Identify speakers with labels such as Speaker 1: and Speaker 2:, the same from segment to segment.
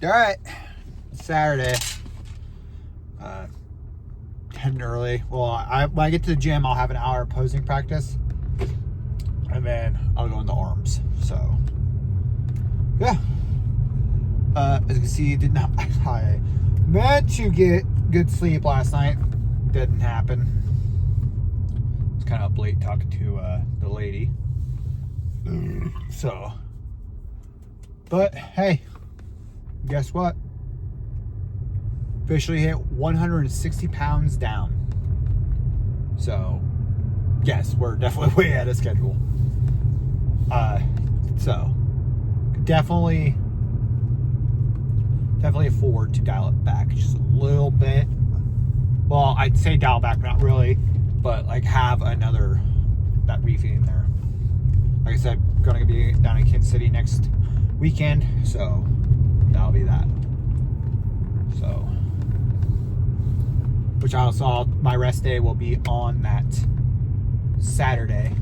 Speaker 1: All right, Saturday. Heading early. Well, when I get to the gym, I'll have an hour of posing practice, and then I'll go into arms. So, yeah. As you can see, I meant to get good sleep last night. Didn't happen. I was kind of up late talking to the lady. So, but hey, guess what? Officially hit 160 pounds down. So, yes, we're definitely way ahead of schedule. So, definitely afford to dial it back just a little bit. Well, I'd say dial back, not really, but like have that refeed in there. Like I said, gonna be down in Kansas City next weekend, so that'll be that. So, which I also, my rest day will be on that Saturday,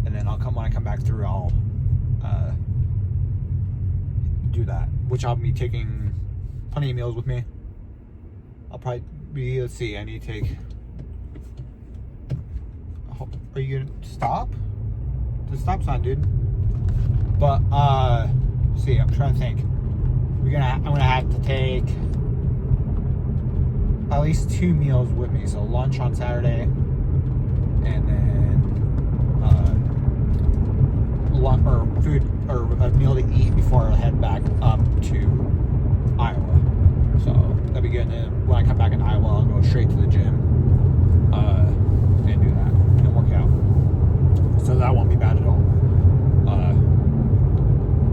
Speaker 1: and then when I come back through, I'll do that. Which I'll be taking plenty of meals with me. I'll probably be, let's see, I need to take. Are you gonna stop? The stop sign, dude. But see, I'm trying to think. I'm gonna have to take at least 2 meals with me. So lunch on Saturday, and then food or a meal to eat before I head back up to Iowa. So that'd be good. And then when I come back in Iowa, I'll go straight to the gym and do that and work out. So that won't be bad at all.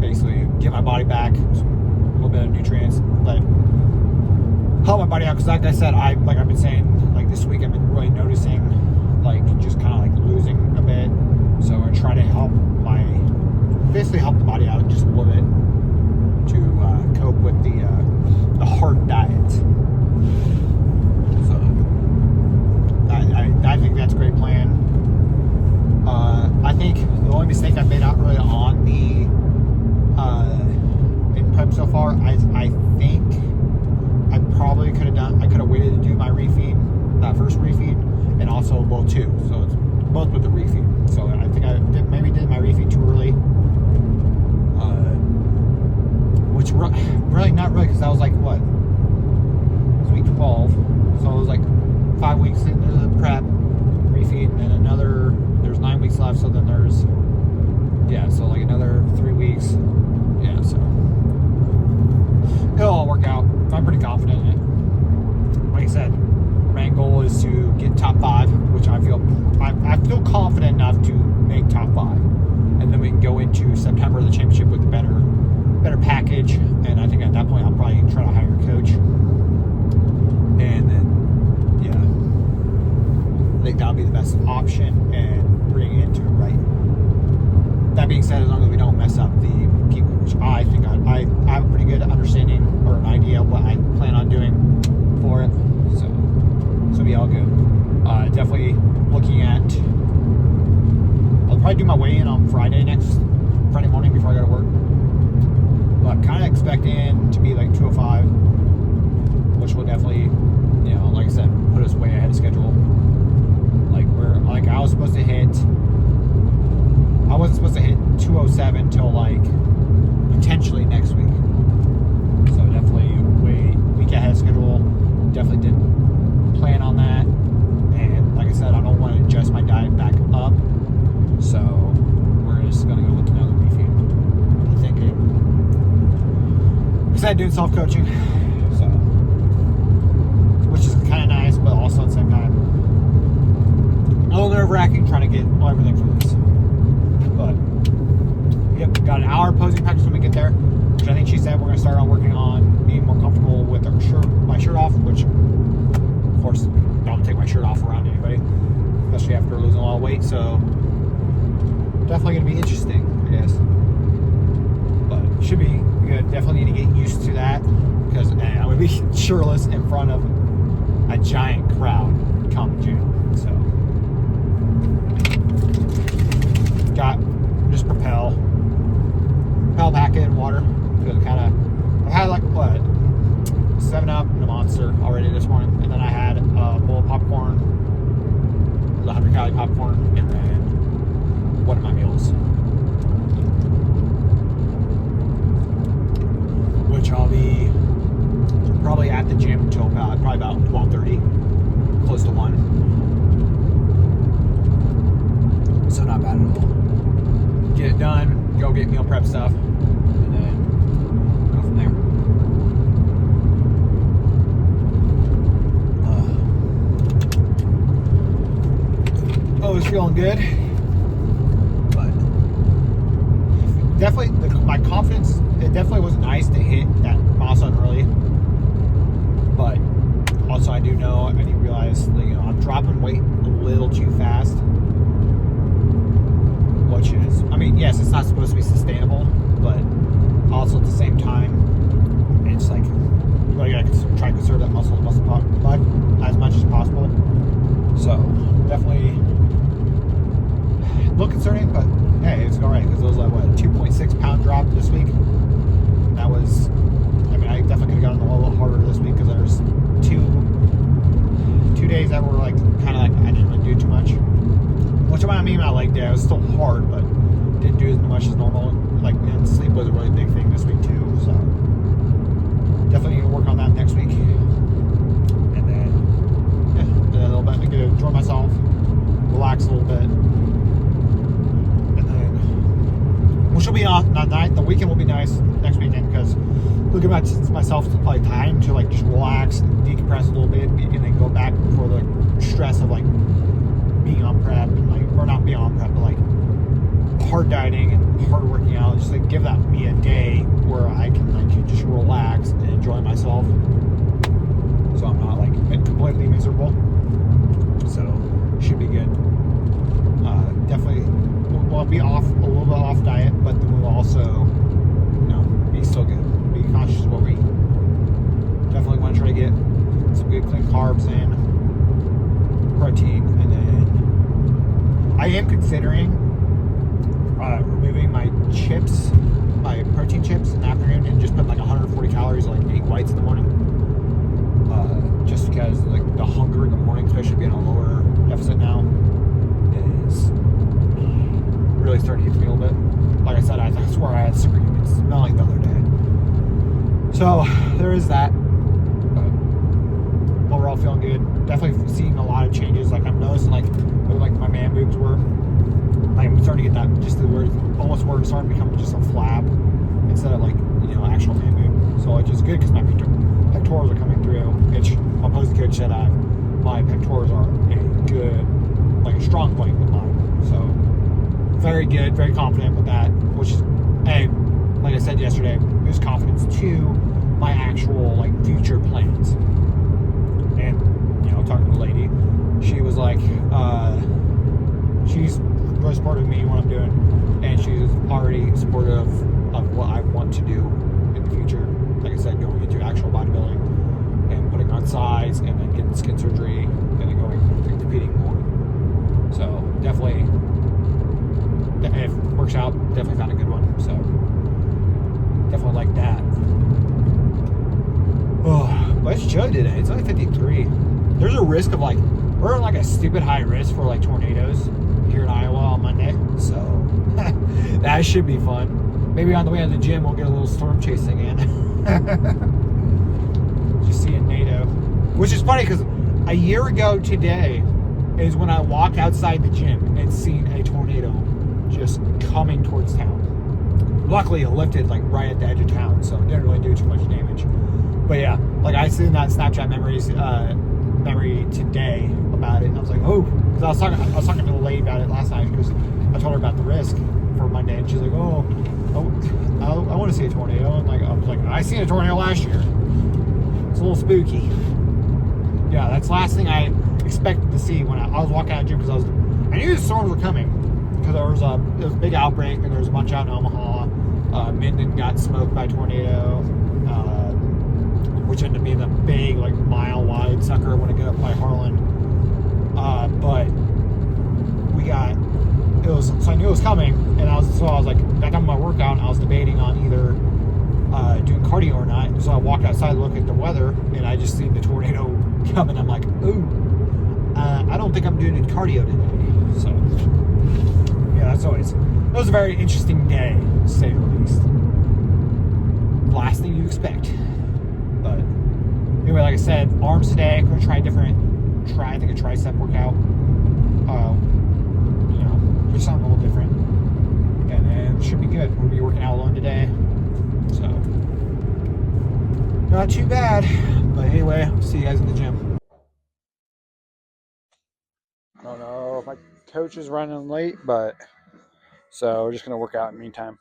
Speaker 1: Basically, get my body back, a little bit of nutrients, help my body out. Because like I said, I've been saying, like this week I've been really noticing, like just kind of like losing a bit. So I'm gonna try to help the body out just a little bit to cope with the hard diet. So I think that's a great plan. I think the only mistake I've made out really on the in prep so far, I think I probably could have waited to do my refeed, that first refeed, and also too. So it's both with the refeed. So I think I maybe did my refeed too early. Which really not really, because that was like what? It was week 12. So it was like 5 weeks into the prep refeed, and then there's 9 weeks left, so then so like another 3 weeks. Yeah, so it'll all work out. I'm pretty confident in it. Like I said, main goal is to get top 5, which I feel confident enough to make top 5, and then we can go into September the championship with a better package. And I think at that point I'll probably try to hire a coach, and then I think that'll be the best option and bring it into it right. That being said, as long as we don't mess up the people, which I think I have a pretty good understanding or an idea of what I plan on doing for it, so it'll be all good. Definitely looking at, I'll probably do my weigh-in on Friday morning before I go to work, but kind of expecting to be like 205, which will definitely, like I said, put us way ahead of schedule. I wasn't supposed to hit 207 till like potentially next week. So definitely week ahead of schedule. Definitely didn't plan on that. And like I said, I don't want to adjust my diet back up. So we're just gonna go with another refeed. I'm thinking. Because I'm doing self-coaching. So, which is kind of nice, but also at the same time a little nerve-wracking trying to get everything for this. But yep, got an hour posing practice when we get there, which I think she said we're going to start on working on being more comfortable with my shirt off, which of course don't take my shirt off around anybody, especially after losing a lot of weight. So definitely going to be interesting, I guess. But should be good. Definitely need to get used to that, because I'm going to be shirtless in front of a giant crowd come June. So got just Propel packet and water, because I've had what, 7-Up and a Monster already this morning, and then I had a bowl of popcorn, the 100-calorie popcorn, and then one of my meals, which I'll be probably at the gym until probably about 12:30, close to 1. So not bad at all. Get it done, go get meal prep stuff, and then go from there. Always feeling good, but definitely my confidence, it definitely was nice to hit that milestone early, but also I do know, and you realize that, I'm dropping weight a little too fast, which is, I mean, yes, it's not supposed to be sustainable, but also at the same time, it's like, I gotta try to conserve that muscle as much as possible. So definitely a little concerning, but hey, it's all right, because it was like, what, a 2.6 pound drop this week. That was, I mean, I definitely could have gotten a little harder this week, because there's two days that were like kind of like I didn't really do too much, which I mean, my leg day, it was still hard, but didn't do as much as normal. Like, and sleep was a really big thing this week too, so definitely need to work on that next week. And then a little bit, I get to enjoy myself, relax a little bit, and then which will be not nice. The weekend will be nice next weekend, because looking at myself like time to like just relax and decompress a little bit, and then go back for the stress of like being on prep, and like, or not being on prep, but like hard dieting and hard working out. Just like give that me a day where I can like just relax and enjoy myself, so I'm not like completely miserable. So should be good. Definitely we'll be off a little bit off diet, but then we'll also be still good. Be conscious of what we eat. Definitely want to try to get some good clean carbs in, protein, and then I am considering removing my chips, my protein chips in the afternoon, and just put like 140 calories, like 8 whites in the morning. Just because like the hunger in the morning, especially being a lower deficit now, is really starting to hit me a little bit. Like I said, I swear I had superhuman smelling the other day. So there is that. But overall, feeling good. Definitely seeing a lot of changes. Like I'm noticing, like where like my man boobs were. I'm starting to get that just the word almost where it's starting to become just a flab instead of like actual man boob. So which is good, because my pectorals are coming through. Which my opposing coach said my pectorals are a good, like a strong point with mine. So very good, very confident with that. Which is, hey, like I said yesterday, boosts confidence to my actual like future plans. And talking to the lady, she was like, she's really supportive of me, what I'm doing, and she's already supportive of what I want to do in the future. Like I said, going into actual bodybuilding and putting on size, and then getting skin surgery, and then going and competing more. So definitely, if it works out, definitely found a good one. So definitely like that. Oh, but it's chilly today. It's only 53. There's a risk of like, we're on like a stupid high risk for like tornadoes here in Iowa on Monday, so that should be fun. Maybe on the way to the gym we'll get a little storm chasing in. Just seeing NATO, which is funny because a year ago today is when I walked outside the gym and seen a tornado just coming towards town. Luckily it lifted like right at the edge of town, so it didn't really do too much damage. But yeah, like I seen that Snapchat memory today about it, and I was like, oh, because I was talking to the lady about it last night, because I told her about the risk for Monday, and she's like, oh I want to see a tornado. And I was like, I seen a tornado last year. It's a little spooky. Yeah, that's the last thing I expected to see when I was walking out of the gym, because I knew the storms were coming, because there was a big outbreak, and there was a bunch out in Omaha. Minden got smoked by a tornado, which ended up being a big, like, mile-wide sucker when it got up by Harlan. But so I knew it was coming, and I was like, back on my workout, and I was debating on either doing cardio or not. So I walked outside to look at the weather, and I just seen the tornado coming. I'm like, ooh, I don't think I'm doing any cardio today. So yeah, it was a very interesting day, to say the least. Last thing you expect. But anyway, like I said, arms today. I'm gonna try I think a tricep workout. Do something a little different, and then it should be good. We'll be working out alone today, so not too bad. But anyway, I'll see you guys in the gym. I don't know if my coach is running late, but so we're just gonna work out in the meantime.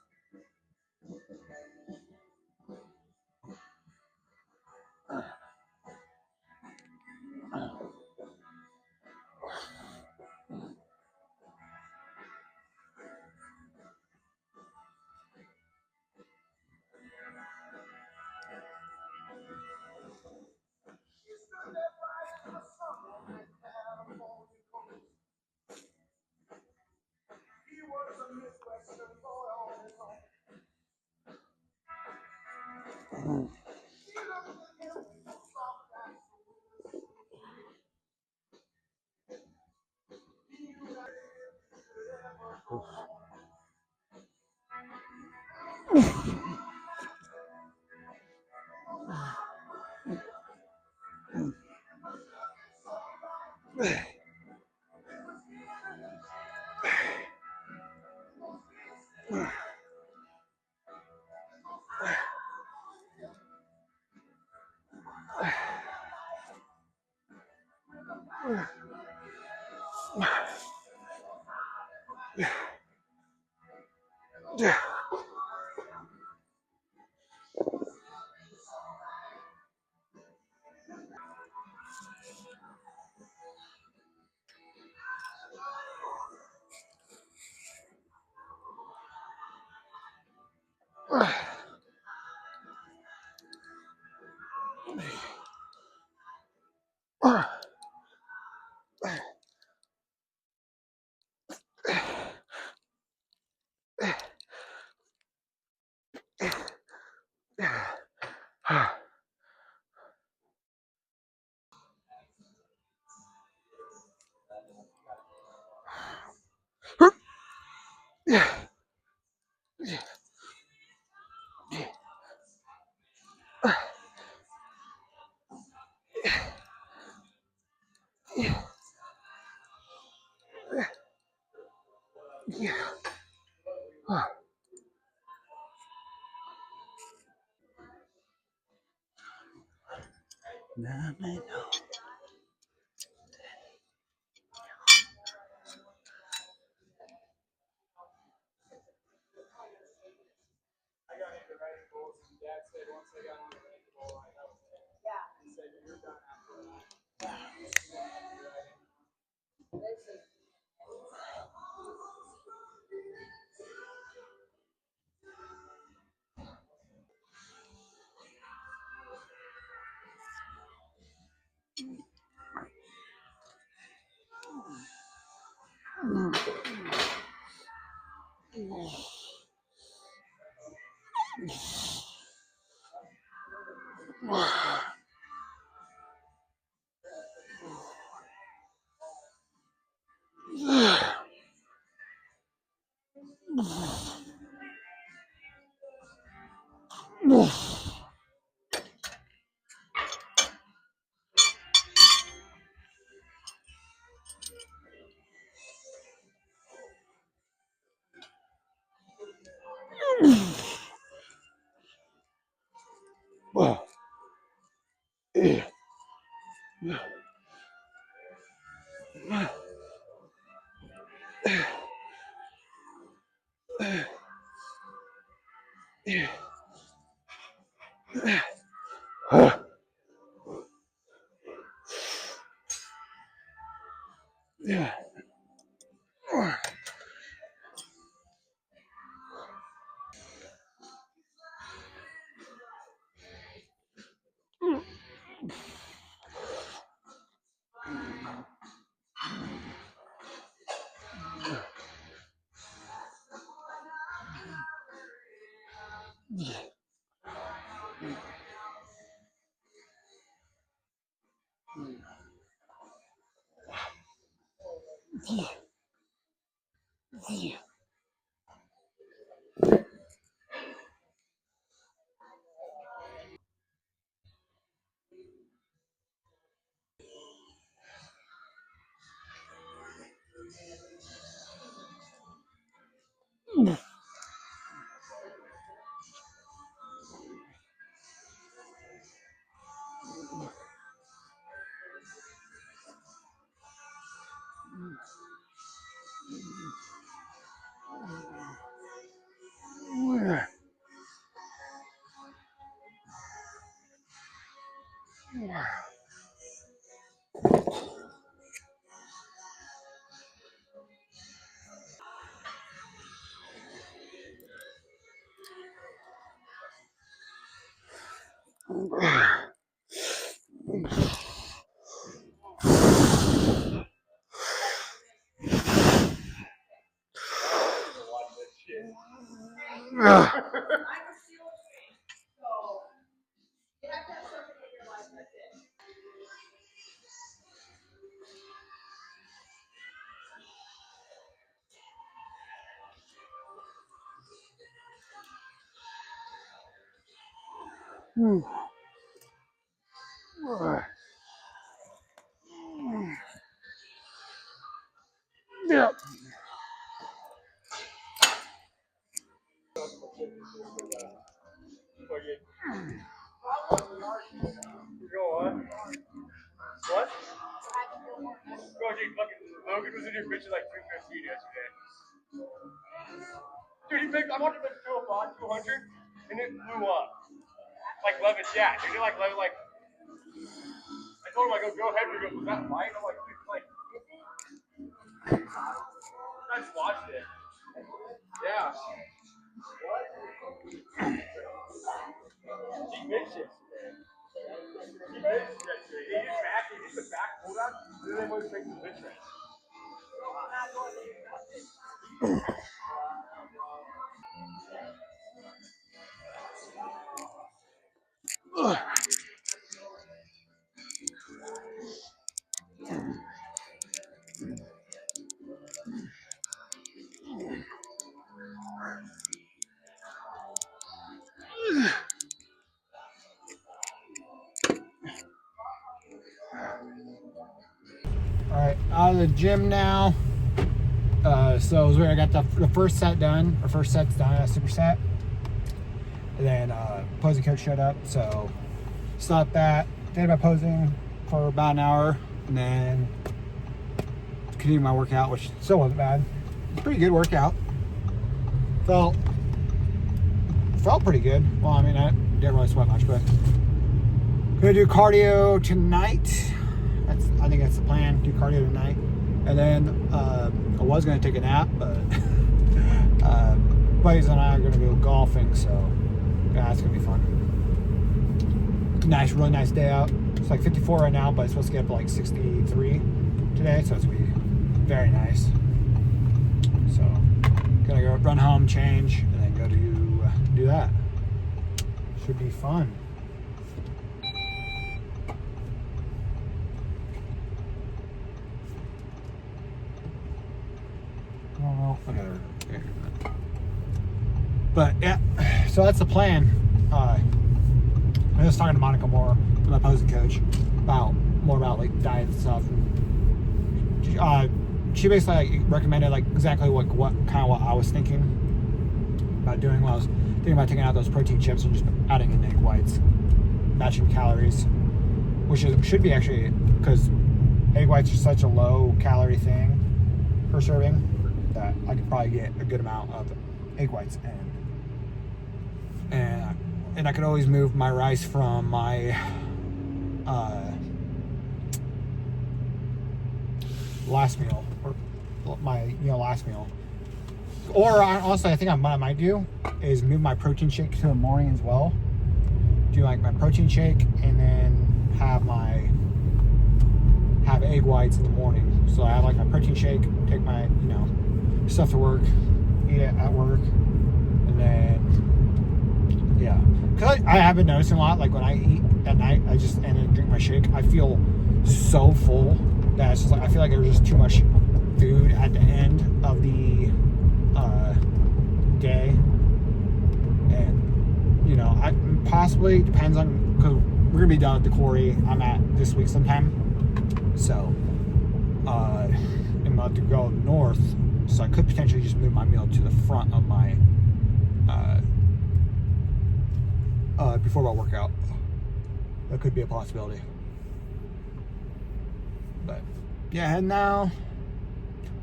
Speaker 1: Yeah. What? Bro, dude, fucking Logan was in your bitch like 215 yesterday. Dude, I wanted to make 200, and it blew up. Like 11, yeah, dude, like 11, like. I told him, I go ahead, we go, was that light? I'm like, dude, like. I just watched it. Yeah. What? He missed it. He missed it. He hit the back pull out, and then they always make the bitch right. Alright, out of the gym now. So it was where I got the first set done, or first set's done, a superset. And then posing coach showed up, so stopped that, did my posing for about an hour, and then continued my workout, which still wasn't bad. Pretty good workout. Felt pretty good. Well, I mean, I didn't really sweat much, but gonna do cardio tonight. I think that's the plan. Do cardio tonight, and then I was gonna take a nap, but buddies and I are gonna go golfing, so yeah, it's gonna be fun. Nice, really nice day out. It's like 54 right now, but it's supposed to get up to like 63 today, so it's gonna be very nice. So gonna go run home, change, and then go to do that. Should be fun. Okay. But yeah, so that's the plan. I was talking to Monica Moore, my posing coach, more about like diet and stuff. She basically like recommended like exactly what I was thinking about doing. When I was thinking about taking out those protein chips and just adding in egg whites, matching calories, which should be actually, because egg whites are such a low calorie thing per serving, that I could probably get a good amount of egg whites in. And I could always move my rice from my last meal, or my last meal. Or honestly, I think what I might do is move my protein shake to the morning as well. Do like my protein shake and then have egg whites in the morning. So I have like my protein shake, take my stuff to work, eat it at work, and then Yeah, because I have been noticing a lot. Like when I eat at night, and then drink my shake, I feel so full that it's just like I feel like there's just too much food at the end of the day, and I possibly depends on because we're gonna be done at the quarry I'm at this week sometime, so I'm about to go north, so I could potentially just move my meal to the front of my before I work out. That could be a possibility. But yeah, and now,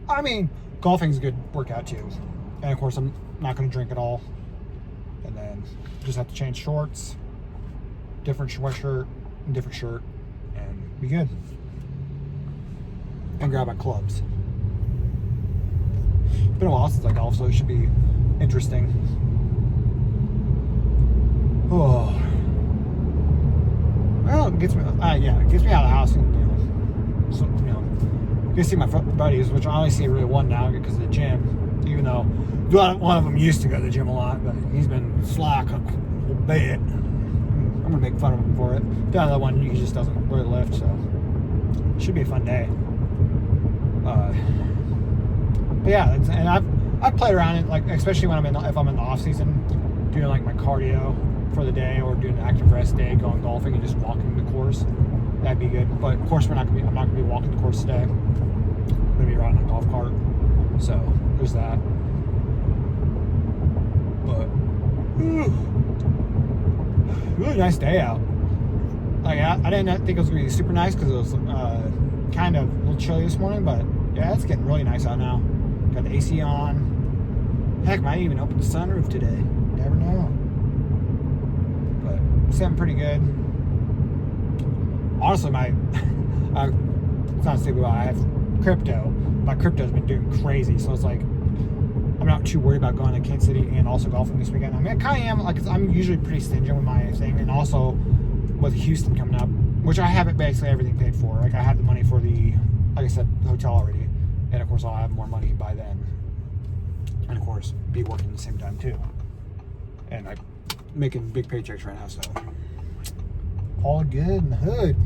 Speaker 1: I mean, golfing's a good workout too. And of course, I'm not going to drink at all. And then just have to change shorts, different sweatshirt, and different shirt, and be good. And grab my clubs. It's been a while since I golfed, so it should be interesting. Oh. Well, it gets me. It gets me out of the house, and get to see my buddies, which I only see really one now because of the gym. Even though one of them used to go to the gym a lot, but he's been slack a bit. I'm gonna make fun of him for it. The other one, he just doesn't really lift, so it should be a fun day. But yeah, and I've played around it, like especially when if I'm in the off season, doing like my cardio for the day or doing an active rest day, going golfing and just walking the course. That'd be good. But of course, I'm not gonna be walking the course today. I'm gonna be riding a golf cart. So there's that. But really nice day out. Like I didn't think it was gonna be super nice because it was kind of a little chilly this morning. But yeah, it's getting really nice out now. Got the AC on. Heck, might even open the sunroof today. Never know. But it's getting pretty good. Honestly, it's not stupid, I have crypto. My crypto's been doing crazy, so it's like I'm not too worried about going to Kansas City and also golfing this weekend. I mean, I kind of am, like, I'm usually pretty stingy with my thing, and also with Houston coming up, which I have basically everything paid for. Like, I have the money for the, like I said, hotel already, and of course I'll have more money by then, and of course be working at the same time too, and I'm making big paychecks right now, so all good in the hood.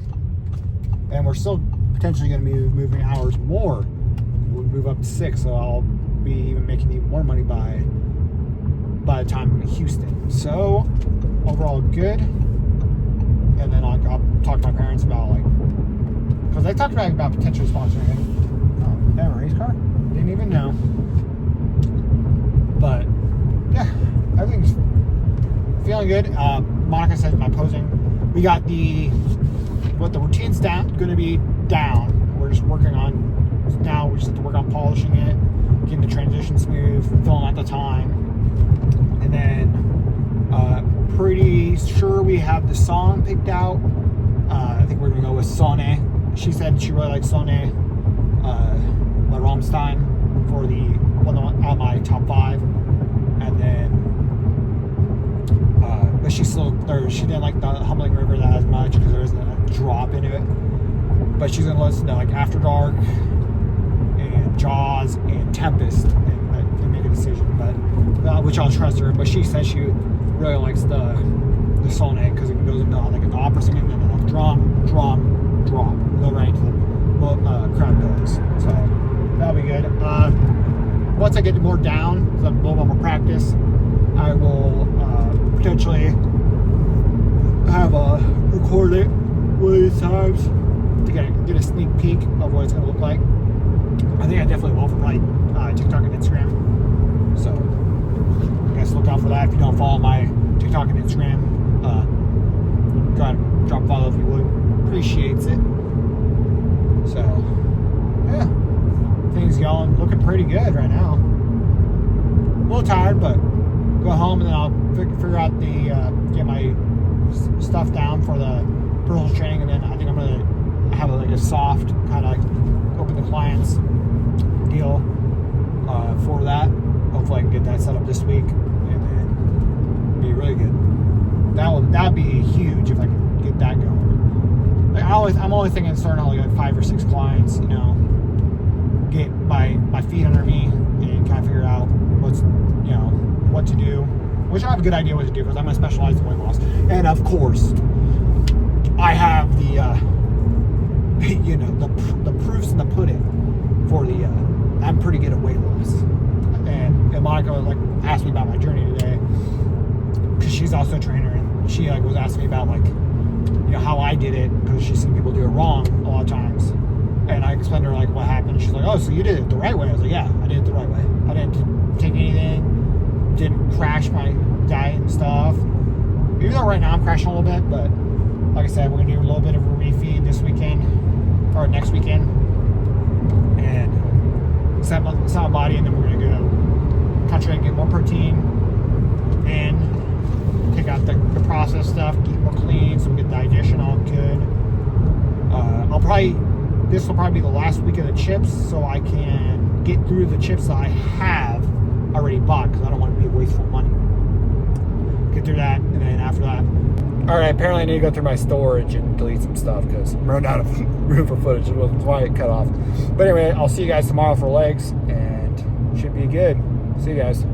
Speaker 1: And we're still potentially going to be moving hours more. We'll move up to 6, so I'll be even making even more money by the time I'm in Houston. So overall good. And then I'll talk to my parents about, like, because they talked about potentially sponsoring him. They have a race car? Didn't even know. But yeah, everything's feeling good. Monica said my posing. We got the routine's going to be down. We're just working on now. We just have to work on polishing it, getting the transition smooth, filling out the time, and then pretty sure we have the song picked out. I think we're going to go with Sonne. She said she really likes Sonne, by Rammstein, for the one out of my top 5, and then. But she didn't like the Humbling River that as much because there isn't a drop into it. But she's gonna listen to like After Dark and Jaws and Tempest and make a decision. But which I'll trust her. But she says she really likes the Sonne because it goes into like an opera singing and then a drum, drop, go right into the crowd goes. So that'll be good. Once I get more down, because I'm a little bit more practice, I will potentially have record it one of these times to get a sneak peek of what it's going to look like. I think I definitely will for probably TikTok and Instagram. So I guess look out for that. If you don't follow my TikTok and Instagram, go ahead and drop a follow if you would. Appreciates it. So yeah, things looking pretty good right now. A little tired, but go home and then I'll figure out get my stuff down for the personal training, and then I think I'm gonna have a soft kind of like open the clients deal for that. Hopefully I can get that set up this week, and then be really good. That'd be huge if I can get that going. Like I'm always thinking of starting out like 5 or 6 clients, get my feet under me and kind of figure out what to do which I have a good idea what to do because I'm going to specialize in weight loss. And of course, I have the, the proofs in the pudding for the, I'm pretty good at weight loss. And Monica like asked me about my journey today because she's also a trainer, and she like was asking me about like, how I did it because she's seen people do it wrong a lot of times. And I explained to her like what happened. She's like, oh, so you did it the right way. I was like, yeah, I did it the right way. I didn't take anything, didn't crash my diet and stuff. Even though right now I'm crashing a little bit, but like I said, we're gonna do a little bit of a refeed this weekend or next weekend, and set my body, and then we're gonna go try and get more protein and take out the processed stuff, keep more clean, so we get digestion all good. This will probably be the last week of the chips, so I can get through the chips that I have already bought, because I don't want to be wasteful money. Get through that, and then after that, all right, apparently I need to go through my storage and delete some stuff because I'm running out of room for footage. That's why it cut off. But anyway, I'll see you guys tomorrow for legs, and should be good. See you guys.